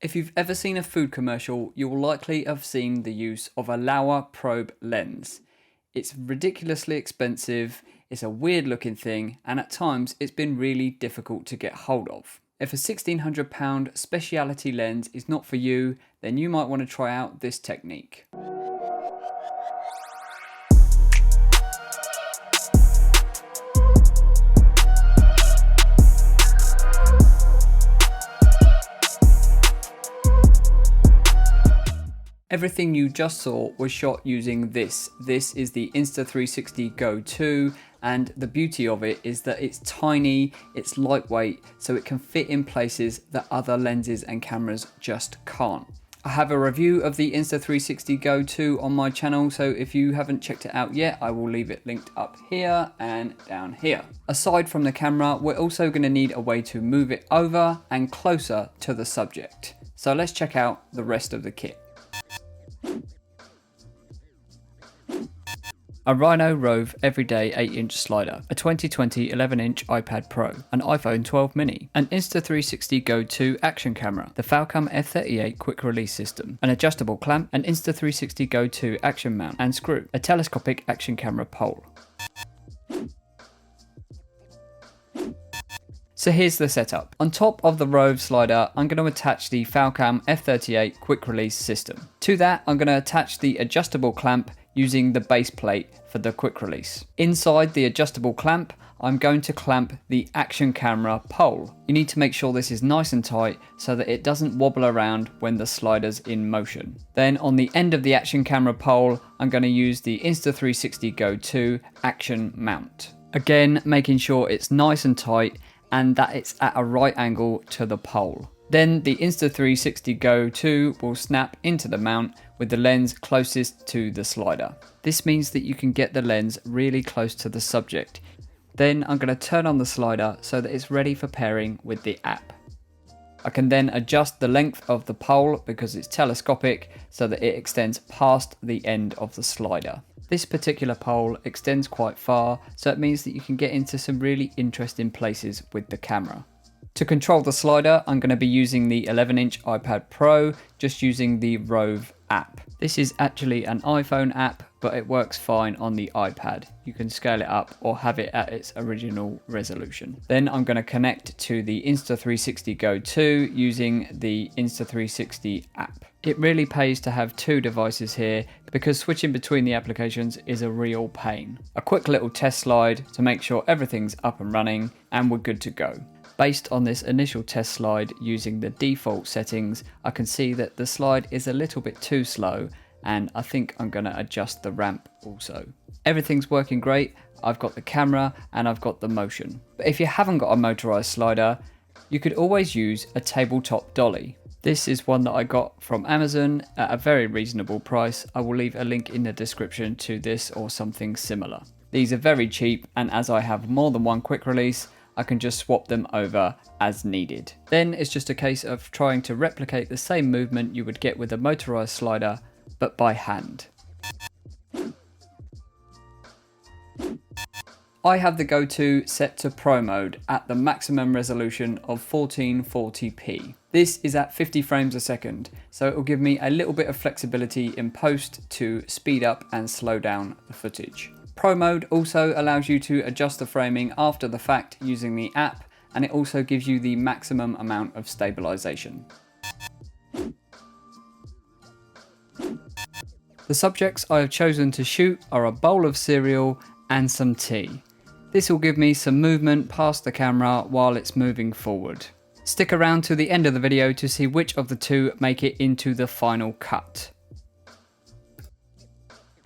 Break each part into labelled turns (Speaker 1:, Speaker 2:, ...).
Speaker 1: If you've ever seen a food commercial, you'll likely have seen the use of a Lowa probe lens. It's ridiculously expensive, it's a weird looking thing, and at times it's been really difficult to get hold of. If a £1,600 speciality lens is not for you, then you might want to try out this technique. Everything you just saw was shot using this. This is the Insta360 Go2, and the beauty of it is that it's tiny, it's lightweight, so it can fit in places that other lenses and cameras just can't. I have a review of the Insta360 Go2 on my channel, so if you haven't checked it out yet, I will leave it linked up here and down here. Aside from the camera, we're also going to need a way to move it over and closer to the subject. So let's check out the rest of the kit. A Rhino Rove Everyday 8-inch slider, a 2020 11-inch iPad Pro, an iPhone 12 mini, an Insta360 Go2 action camera, the Falcam F38 quick release system, an adjustable clamp, an Insta360 Go2 action mount and screw, a telescopic action camera pole. So here's the setup. On top of the Rove slider, I'm going to attach the Falcam F38 quick release system. To that, I'm going to attach the adjustable clamp using the base plate for the quick release. Inside the adjustable clamp, I'm going to clamp the action camera pole. You need to make sure this is nice and tight so that it doesn't wobble around when the slider's in motion. Then on the end of the action camera pole, I'm going to use the Insta360 Go2 action mount. Again, making sure it's nice and tight and that it's at a right angle to the pole. Then the Insta360 Go2 will snap into the mount with the lens closest to the slider. This means that you can get the lens really close to the subject. Then I'm going to turn on the slider so that it's ready for pairing with the app. I can then adjust the length of the pole because it's telescopic so that it extends past the end of the slider. This particular pole extends quite far, so it means that you can get into some really interesting places with the camera. To control the slider, I'm going to be using the 11-inch iPad Pro, just using the Rove app. This is actually an iPhone app, but it works fine on the iPad. You can scale it up or have it at its original resolution. Then I'm going to connect to the Insta360 Go2 using the Insta360 app. It really pays to have two devices here because switching between the applications is a real pain. A quick little test slide to make sure everything's up and running and we're good to go. Based on this initial test slide using the default settings, I can see that the slide is a little bit too slow and I think I'm going to adjust the ramp also. Everything's working great. I've got the camera and I've got the motion. But if you haven't got a motorized slider, you could always use a tabletop dolly. This is one that I got from Amazon at a very reasonable price. I will leave a link in the description to this or something similar. These are very cheap, and as I have more than one quick release, I can just swap them over as needed. Then it's just a case of trying to replicate the same movement you would get with a motorized slider, but by hand. I have the Go2 set to Pro mode at the maximum resolution of 1440p. This is at 50 frames a second, so it will give me a little bit of flexibility in post to speed up and slow down the footage. Pro mode also allows you to adjust the framing after the fact using the app, and it also gives you the maximum amount of stabilization. The subjects I have chosen to shoot are a bowl of cereal and some tea. This will give me some movement past the camera while it's moving forward. Stick around to the end of the video to see which of the two make it into the final cut.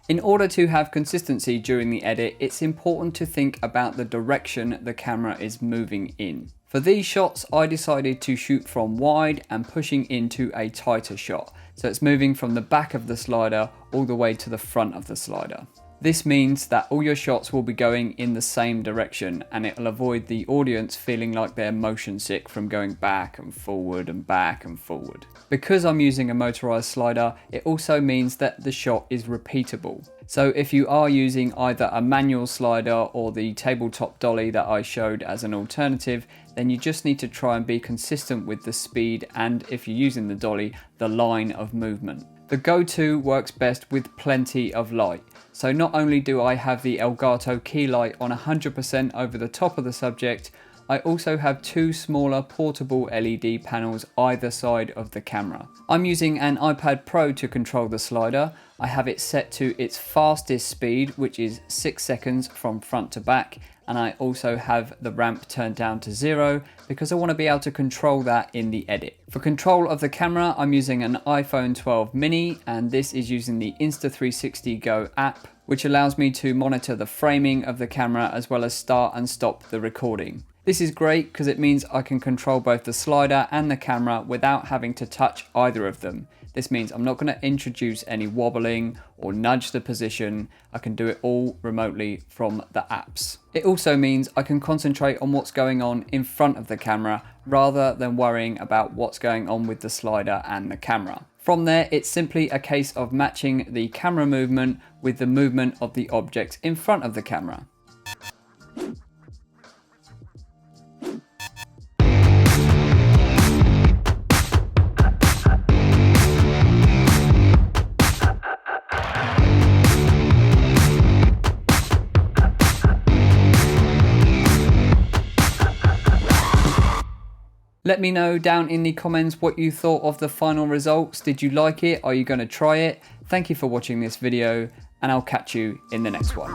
Speaker 1: In order to have consistency during the edit, it's important to think about the direction the camera is moving in. For these shots, I decided to shoot from wide and pushing into a tighter shot. So it's moving from the back of the slider all the way to the front of the slider. This means that all your shots will be going in the same direction, and it will avoid the audience feeling like they're motion sick from going back and forward and back and forward. Because I'm using a motorized slider, it also means that the shot is repeatable. So if you are using either a manual slider or the tabletop dolly that I showed as an alternative, then you just need to try and be consistent with the speed, and if you're using the dolly, the line of movement. The Go2 works best with plenty of light. So not only do I have the Elgato key light on 100% over the top of the subject, I also have two smaller portable LED panels either side of the camera. I'm using an iPad Pro to control the slider. I have it set to its fastest speed, which is 6 seconds from front to back, and I also have the ramp turned down to 0 because I want to be able to control that in the edit. For control of the camera, I'm using an iPhone 12 mini, and this is using the Insta360 Go app, which allows me to monitor the framing of the camera as well as start and stop the recording. This is great because it means I can control both the slider and the camera without having to touch either of them. This means I'm not going to introduce any wobbling or nudge the position. I can do it all remotely from the apps. It also means I can concentrate on what's going on in front of the camera rather than worrying about what's going on with the slider and the camera. From there, it's simply a case of matching the camera movement with the movement of the object in front of the camera. Let me know down in the comments what you thought of the final results. Did you like it? Are you going to try it? Thank you for watching this video, and I'll catch you in the next one.